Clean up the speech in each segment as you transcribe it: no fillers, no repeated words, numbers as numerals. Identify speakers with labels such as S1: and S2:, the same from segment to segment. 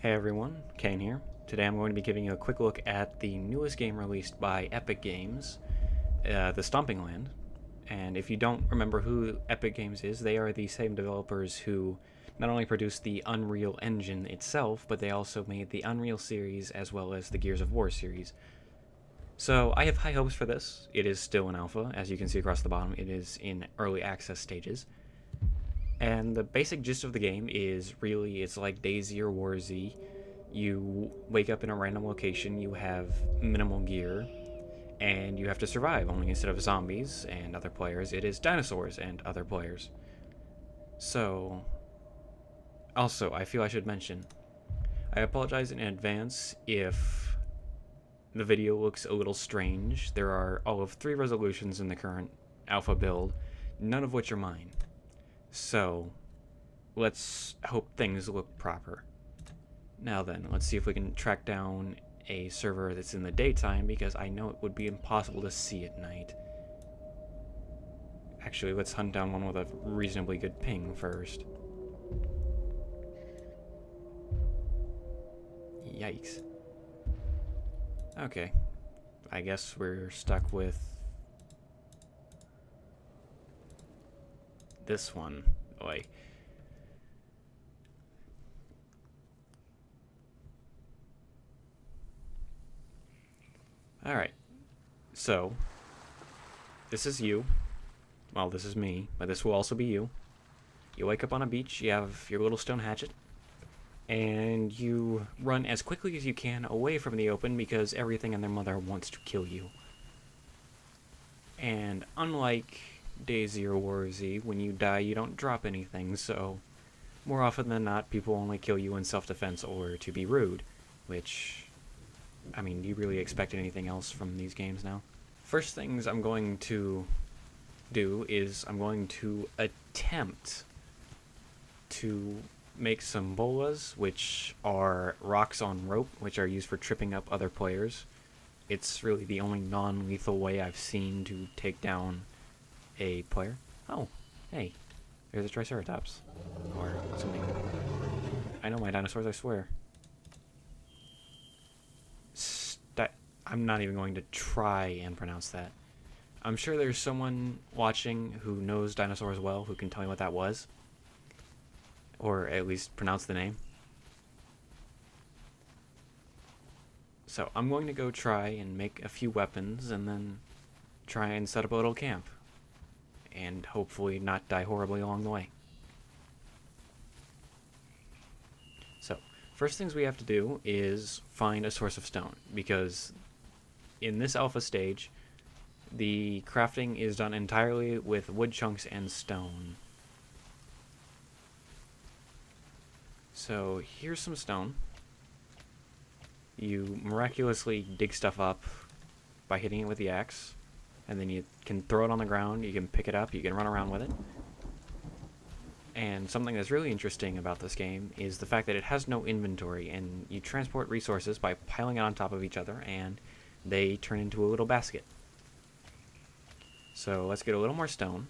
S1: Hey everyone, Kane here. Today I'm going to be giving you a quick look at the newest game released by Epic Games, the Stomping Land. And if you don't remember who Epic Games is, they are the same developers who not only produced the Unreal Engine itself, but they also made the Unreal series as well as the Gears of War series. So I have high hopes for this. It is still in alpha, as you can see across the bottom. It is in early access stages. And the basic gist of the game is really it's like DayZ or WarZ. You wake up in a random location, you have minimal gear, and you have to survive. Only instead of zombies and other players, it is dinosaurs and other players. So, also, I feel I should mention, I apologize in advance if the video looks a little strange. There are all of 3 resolutions in the current alpha build, none of which are mine. So, let's hope things look proper. Now then, let's see if we can track down a server that's in the daytime, because I know it would be impossible to see at night. Actually, let's hunt down one with a reasonably good ping first. Yikes. Okay. I guess we're stuck with this one. Oi. Alright. So, this is you. Well, this is me, but this will also be you. You wake up on a beach, you have your little stone hatchet, and you run as quickly as you can away from the open because everything and their mother wants to kill you. And unlike DayZ or WarZ, when you die you don't drop anything, so more often than not people only kill you in self-defense or to be rude, which, I mean, do you really expect anything else from these games now? First things I'm going to do is I'm going to attempt to make some bolas, which are rocks on rope, which are used for tripping up other players. It's really the only non-lethal way I've seen to take down a player. Oh, hey, there's a Triceratops. Or something. I know my dinosaurs, I swear. I'm not even going to try and pronounce that. I'm sure there's someone watching who knows dinosaurs well who can tell me what that was. Or at least pronounce the name. So I'm going to go try and make a few weapons and then try and set up a little camp. And hopefully not die horribly along the way. So, first things we have to do is find a source of stone, because in this alpha stage, the crafting is done entirely with wood chunks and stone. So here's some stone. You miraculously dig stuff up by hitting it with the axe, and then you can throw it on the ground, you can pick it up, you can run around with it. And something that's really interesting about this game is the fact that it has no inventory, and you transport resources by piling it on top of each other, and they turn into a little basket. So let's get a little more stone.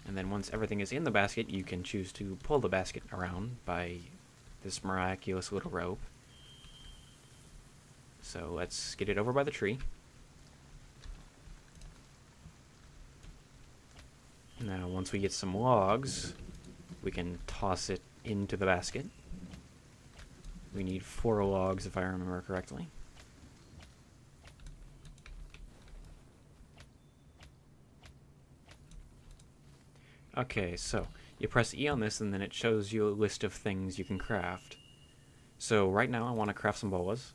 S1: And then once everything is in the basket, you can choose to pull the basket around by this miraculous little rope. So let's get it over by the tree. Now once we get some logs, we can toss it into the basket. We need 4 logs if I remember correctly. Okay, so you press E on this and then it shows you a list of things you can craft. So right now I want to craft some bolas.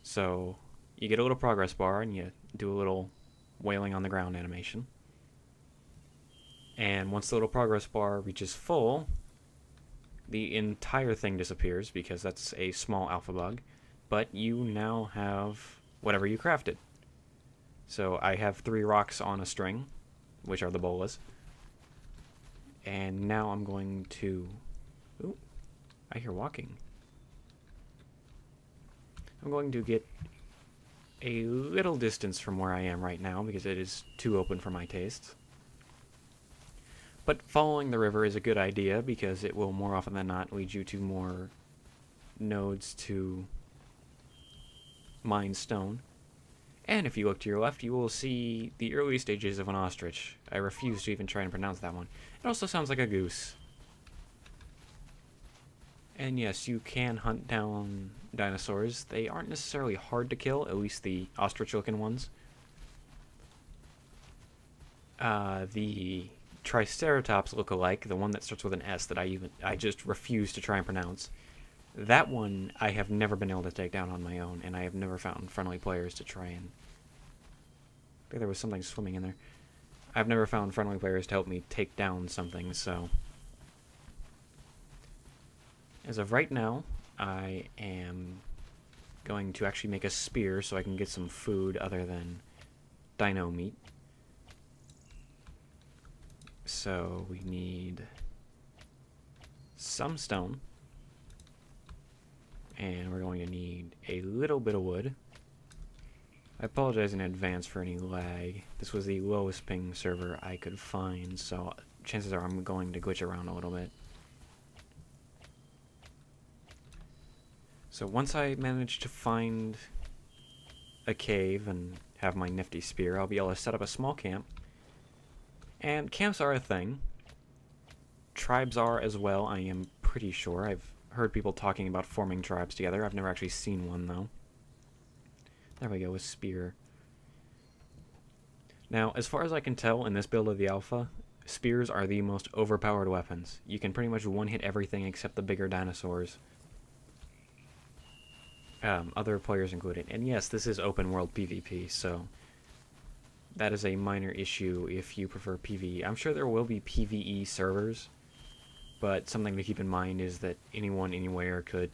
S1: So you get a little progress bar and you do a little wailing on the ground animation. And once the little progress bar reaches full, the entire thing disappears because that's a small alpha bug. But you now have whatever you crafted. So I have 3 rocks on a string, which are the bolas. And now I'm going to... Ooh, I hear walking. I'm going to get a little distance from where I am right now because it is too open for my tastes. But following the river is a good idea because it will more often than not lead you to more nodes to mine stone. And if you look to your left, you will see the early stages of an ostrich. I refuse to even try and pronounce that one. It also sounds like a goose. And yes, you can hunt down dinosaurs. They aren't necessarily hard to kill, at least the ostrich-looking ones. The Triceratops look-alike, the one that starts with an S that I just refuse to try and pronounce. That one I have never been able to take down on my own, and I have never found friendly players to try and... I think there was something swimming in there. I've never found friendly players to help me take down something, so... As of right now, I am going to actually make a spear so I can get some food other than dino meat. So we need some stone. And we're going to need a little bit of wood. I apologize in advance for any lag. This was the lowest ping server I could find, so chances are I'm going to glitch around a little bit. So once I manage to find a cave and have my nifty spear, I'll be able to set up a small camp. And camps are a thing. Tribes are as well, I am pretty sure. I've heard people talking about forming tribes together. I've never actually seen one, though. There we go, a spear. Now, as far as I can tell in this build of the alpha, spears are the most overpowered weapons. You can pretty much one-hit everything except the bigger dinosaurs. Other players included. And yes, this is open world PvP, so that is a minor issue if you prefer PvE. I'm sure there will be PvE servers, but something to keep in mind is that anyone anywhere could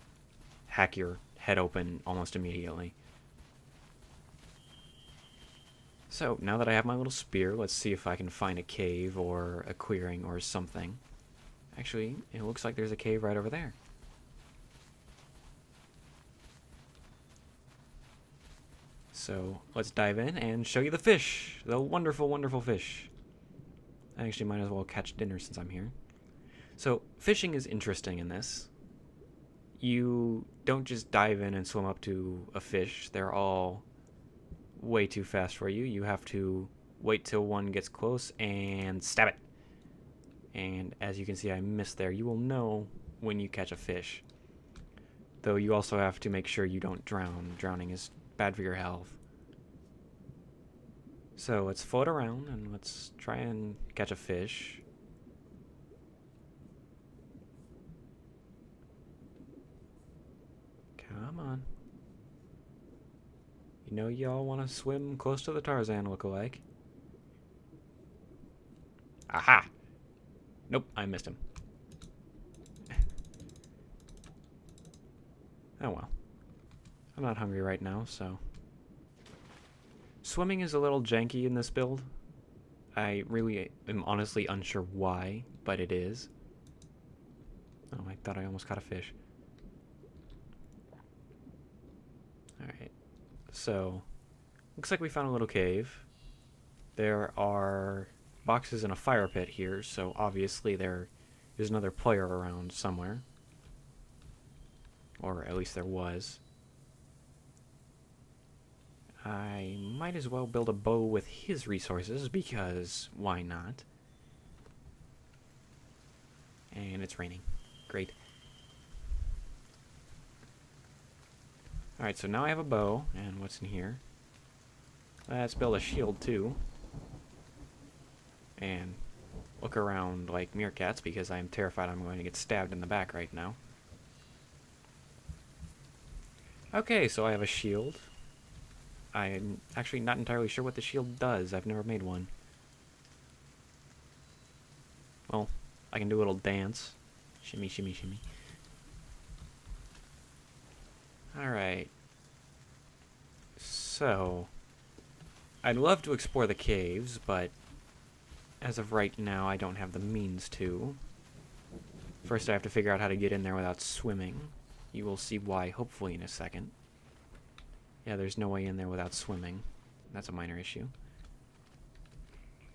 S1: hack your head open almost immediately. So, now that I have my little spear, let's see if I can find a cave or a clearing or something. Actually, it looks like there's a cave right over there. So, let's dive in and show you the fish. The wonderful, wonderful fish. I actually might as well catch dinner since I'm here. So, fishing is interesting in this. You don't just dive in and swim up to a fish. They're all way too fast for you. You have to wait till one gets close and stab it. And as you can see, I missed there. You will know when you catch a fish. Though you also have to make sure you don't drown. Drowning is bad for your health. So let's float around and let's try and catch a fish. Come on. You know y'all want to swim close to the Tarzan lookalike. Aha! Nope, I missed him. Oh well. I'm not hungry right now, so... Swimming is a little janky in this build. I really am honestly unsure why, but it is. Oh, I thought I almost caught a fish. Alright. So, looks like we found a little cave. There are boxes in a fire pit here, so obviously there is another player around somewhere. Or at least there was. I might as well build a bow with his resources, because why not? And it's raining. Great. Alright, so now I have a bow, and what's in here? Let's build a shield too. And look around like meerkats, because I'm terrified I'm going to get stabbed in the back right now. Okay, so I have a shield. I'm actually not entirely sure what the shield does. I've never made one. Well, I can do a little dance. Shimmy, shimmy, shimmy. Alright. So, I'd love to explore the caves, but as of right now, I don't have the means to. First, I have to figure out how to get in there without swimming. You will see why, hopefully, in a second. Yeah, there's no way in there without swimming. That's a minor issue.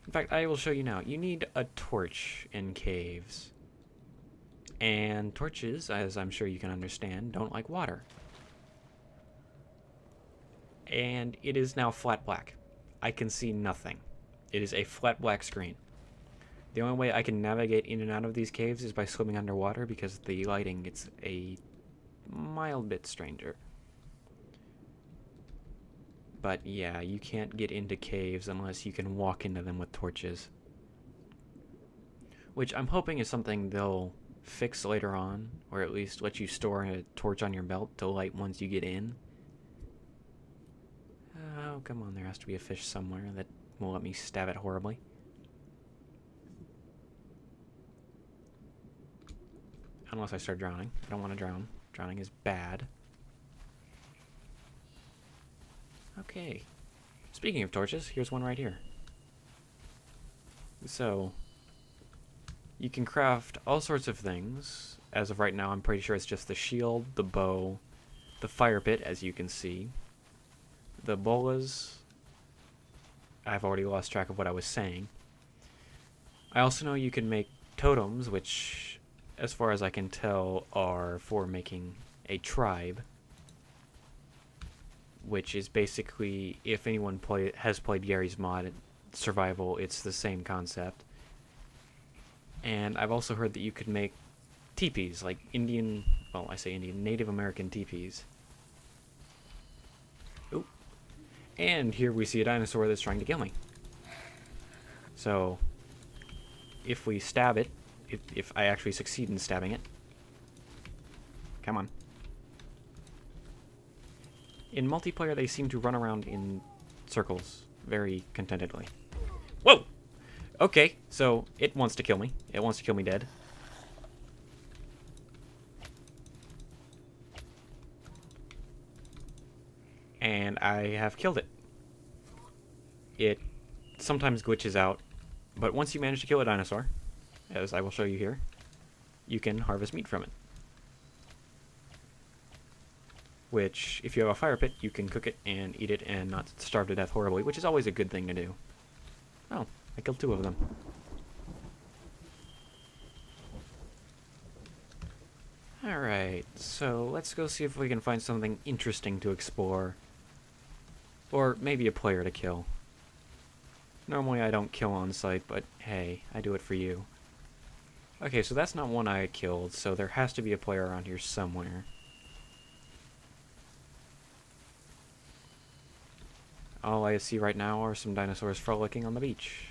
S1: In fact, I will show you now. You need a torch in caves. And torches, as I'm sure you can understand, don't like water. And it is now flat black. I can see nothing. It is a flat black screen. The only way I can navigate in and out of these caves is by swimming underwater because the lighting gets a mild bit stranger. But yeah, you can't get into caves unless you can walk into them with torches. Which I'm hoping is something they'll fix later on, or at least let you store a torch on your belt to light once you get in. Oh, come on, there has to be a fish somewhere that will let me stab it horribly. Unless I start drowning. I don't want to drown. Drowning is bad. Okay. Speaking of torches, here's one right here. So, you can craft all sorts of things. As of right now, I'm pretty sure it's just the shield, the bow, the fire pit, as you can see, the bolas. I've already lost track of what I was saying. I also know you can make totems, which, as far as I can tell, are for making a tribe. Which is basically, if anyone has played Gary's mod survival, it's the same concept. And I've also heard that you could make teepees, like Indian, well, I say Indian, Native American teepees. Ooh. And here we see a dinosaur that's trying to kill me. So, if we stab it, if I actually succeed in stabbing it, come on. In multiplayer, they seem to run around in circles very contentedly. Whoa! Okay, so it wants to kill me. It wants to kill me dead. And I have killed it. It sometimes glitches out, but once you manage to kill a dinosaur, as I will show you here, you can harvest meat from it. Which, if you have a fire pit, you can cook it and eat it and not starve to death horribly, which is always a good thing to do. Oh, I killed 2 of them. Alright, so let's go see if we can find something interesting to explore. Or maybe a player to kill. Normally I don't kill on sight, but hey, I do it for you. Okay, so that's not one I killed, so there has to be a player around here somewhere. All I see right now are some dinosaurs frolicking on the beach.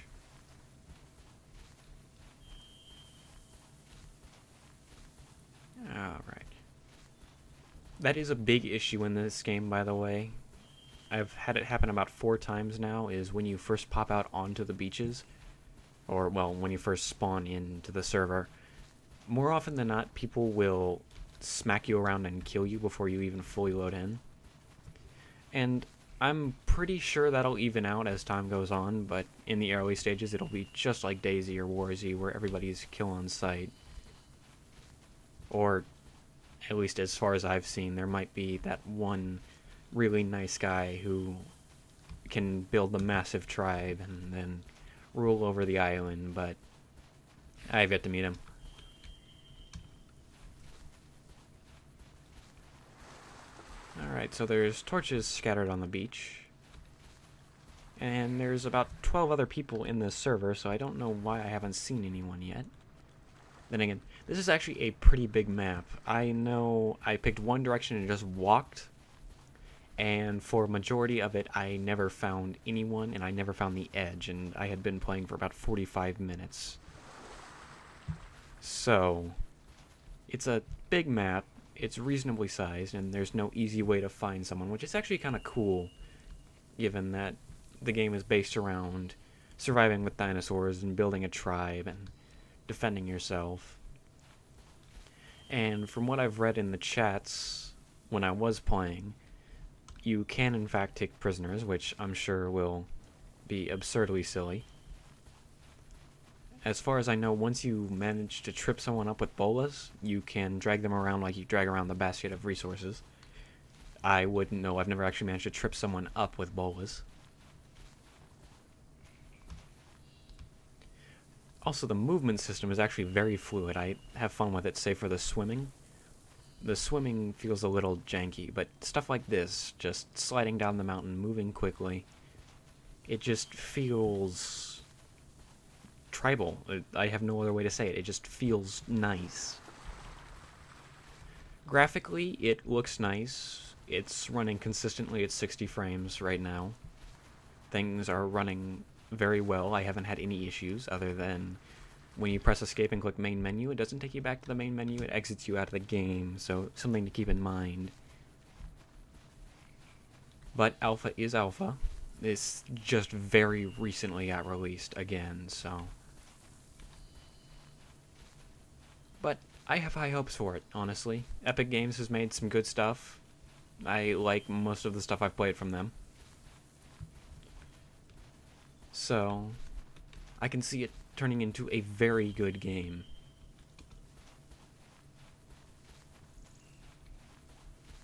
S1: Alright. That is a big issue in this game, by the way. I've had it happen about 4 times now, is when you first pop out onto the beaches, or, well, when you first spawn into the server, more often than not, people will smack you around and kill you before you even fully load in. And I'm pretty sure that'll even out as time goes on, but in the early stages it'll be just like DayZ or WarZ, where everybody's kill on sight. Or, at least as far as I've seen, there might be that one really nice guy who can build a massive tribe and then rule over the island, but I've yet to meet him. Alright, so there's torches scattered on the beach. And there's about 12 other people in this server, so I don't know why I haven't seen anyone yet. Then again, this is actually a pretty big map. I know I picked one direction and just walked, and for a majority of it I never found anyone, and I never found the edge, and I had been playing for about 45 minutes. So, it's a big map. It's reasonably sized, and there's no easy way to find someone, which is actually kind of cool, given that the game is based around surviving with dinosaurs and building a tribe and defending yourself. And from what I've read in the chats when I was playing, you can in fact take prisoners, which I'm sure will be absurdly silly. As far as I know, once you manage to trip someone up with bolas, you can drag them around like you drag around the basket of resources. I wouldn't know. I've never actually managed to trip someone up with bolas. Also, the movement system is actually very fluid. I have fun with it, save for the swimming. The swimming feels a little janky, but stuff like this, just sliding down the mountain, moving quickly, it just feels tribal. I have no other way to say it. It just feels nice. Graphically, it looks nice. It's running consistently at 60 frames right now. Things are running very well. I haven't had any issues other than when you press escape and click main menu, it doesn't take you back to the main menu, it exits you out of the game, so something to keep in mind. But alpha is alpha. This just very recently got released again, so... But I have high hopes for it, honestly. Epic Games has made some good stuff. I like most of the stuff I've played from them. So, I can see it turning into a very good game.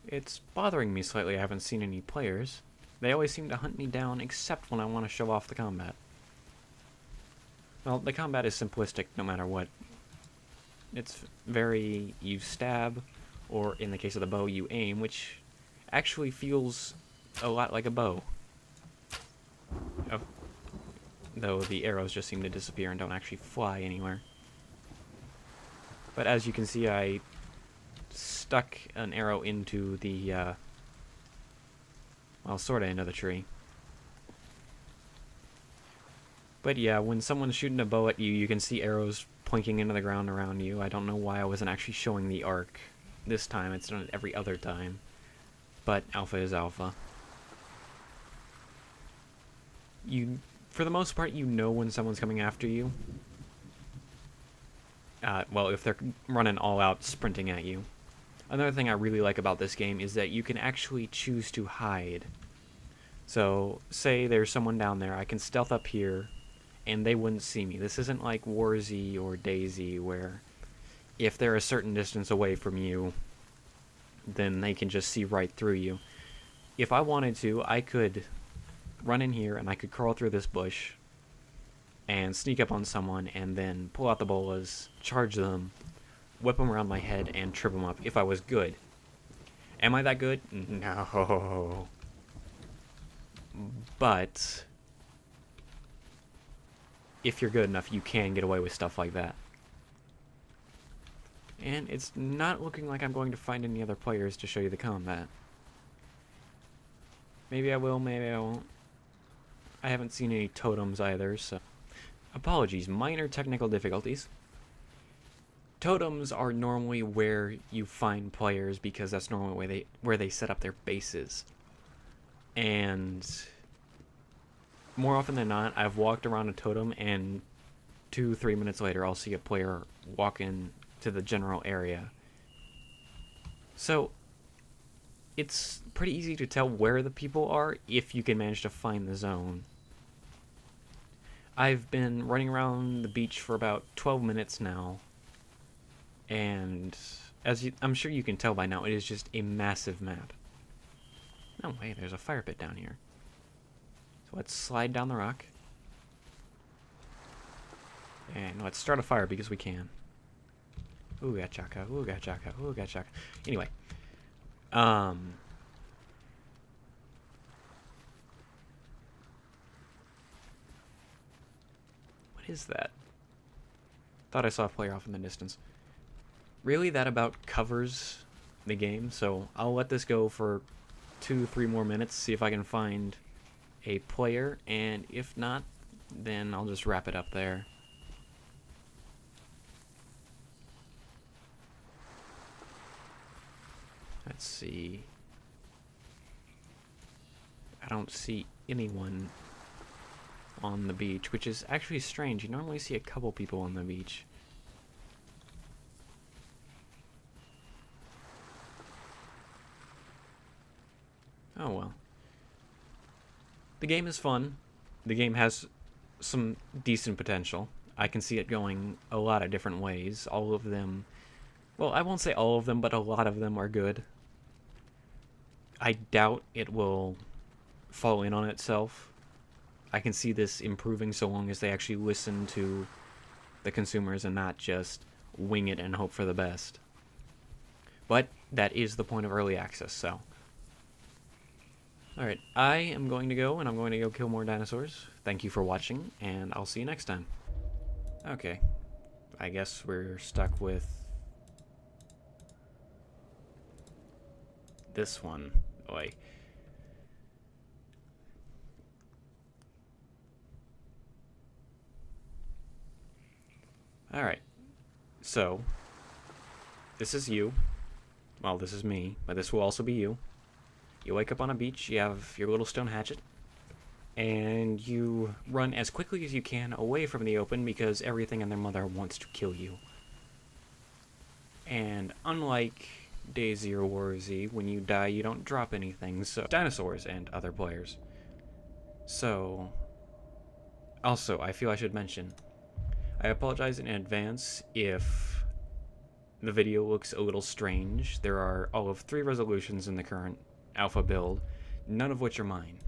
S1: It's bothering me slightly I haven't seen any players. They always seem to hunt me down except when I want to show off the combat. Well, the combat is simplistic no matter what. It's very, you stab, or in the case of the bow, you aim, which actually feels a lot like a bow. Oh. Though the arrows just seem to disappear and don't actually fly anywhere. But as you can see, I stuck an arrow into the, well, sorta into the tree. But yeah, when someone's shooting a bow at you, you can see arrows plinking into the ground around you. I don't know why I wasn't actually showing the arc this time. It's done it every other time. But alpha is alpha. For the most part, you know when someone's coming after you. Well, if they're running all out, sprinting at you. Another thing I really like about this game is that you can actually choose to hide. So, say there's someone down there, I can stealth up here, and they wouldn't see me. This isn't like War Z or DayZ, where if they're a certain distance away from you, then they can just see right through you. If I wanted to, I could run in here, and I could crawl through this bush, and sneak up on someone, and then pull out the bolas, charge them, whip them around my head, and trip them up, if I was good. Am I that good? No. But if you're good enough, you can get away with stuff like that. And it's not looking like I'm going to find any other players to show you the combat. Maybe I will, maybe I won't. I haven't seen any totems either, so... Apologies, minor technical difficulties. Totems are normally where you find players because that's normally where they set up their bases. And more often than not, I've walked around a totem and 2-3 minutes later I'll see a player walk in to the general area. So it's pretty easy to tell where the people are if you can manage to find the zone. I've been running around the beach for about 12 minutes now, and I'm sure you can tell by now, it is just a massive map. No way, there's a fire pit down here. So let's slide down the rock. And let's start a fire because we can. Ooh, got chaka, ooh, got chaka, ooh, got chaka. Anyway. What is that? Thought I saw a player off in the distance. Really, that about covers the game, so I'll let this go for 2-3 more minutes, see if I can find a player, and if not, then I'll just wrap it up there. Let's see. I don't see anyone on the beach, which is actually strange. You normally see a couple people on the beach. Oh well. The game is fun. The game has some decent potential. I can see it going a lot of different ways. All of them... Well, I won't say all of them, but a lot of them are good. I doubt it will fall in on itself. I can see this improving so long as they actually listen to the consumers and not just wing it and hope for the best. But that is the point of early access, so. Alright, I am going to go, and I'm going to go kill more dinosaurs. Thank you for watching, and I'll see you next time. Okay, I guess we're stuck with this one. Oi. Alright, so this is you. Well, this is me, but this will also be you. You wake up on a beach, you have your little stone hatchet, and you run as quickly as you can away from the open because everything and their mother wants to kill you. And unlike DayZ or WarZ, when you die you don't drop anything, so dinosaurs and other players. So, also, I feel I should mention, I apologize in advance if the video looks a little strange. There are all of 3 resolutions in the current alpha build, none of which are mine.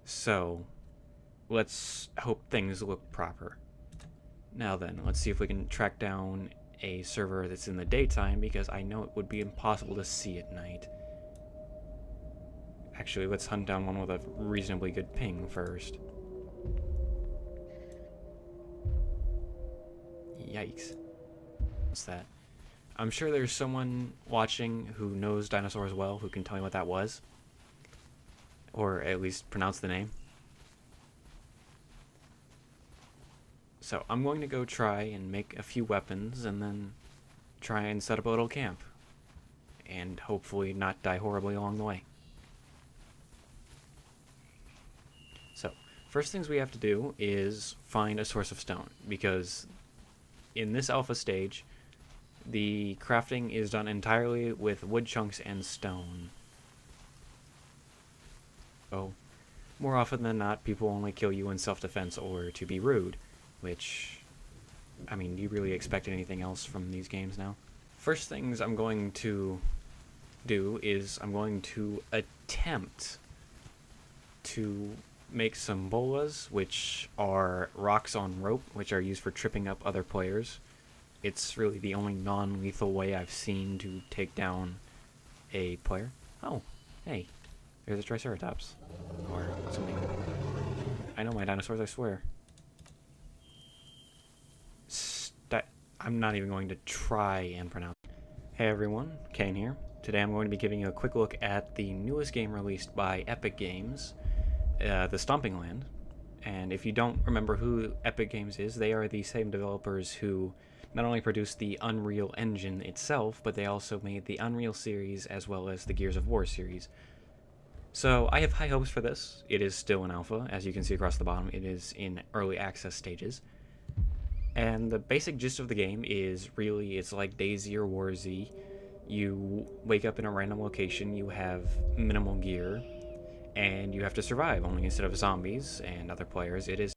S1: So, let's hope things look proper. Now then, let's see if we can track down a server that's in the daytime, because I know it would be impossible to see at night. Actually, let's hunt down one with a reasonably good ping first. Yikes. What's that? I'm sure there's someone watching who knows dinosaurs well who can tell me what that was. Or at least pronounce the name. So I'm going to go try and make a few weapons and then try and set up a little camp. And hopefully not die horribly along the way. So, first things we have to do is find a source of stone, because in this alpha stage, the crafting is done entirely with wood chunks and stone. Oh, more often than not, people only kill you in self-defense or to be rude, which, I mean, do you really expect anything else from these games now? First things I'm going to do is I'm going to attempt to make some bolas, which are rocks on rope, which are used for tripping up other players. It's really the only non-lethal way I've seen to take down a player. Oh, hey, there's a Triceratops. Or something. I know my dinosaurs, I swear. I'm not even going to try and pronounce. Hey everyone, Kane here. Today I'm going to be giving you a quick look at the newest game released by Epic Games, the Stomping Land. And if you don't remember who Epic Games is, they are the same developers who not only produced the Unreal Engine itself, but they also made the Unreal series as well as the Gears of War series. So I have high hopes for this. It is still in alpha, as you can see across the bottom. It is in early access stages. And the basic gist of the game is really, it's like DayZ or WarZ. You wake up in a random location, you have minimal gear, and you have to survive, only instead of zombies and other players, it is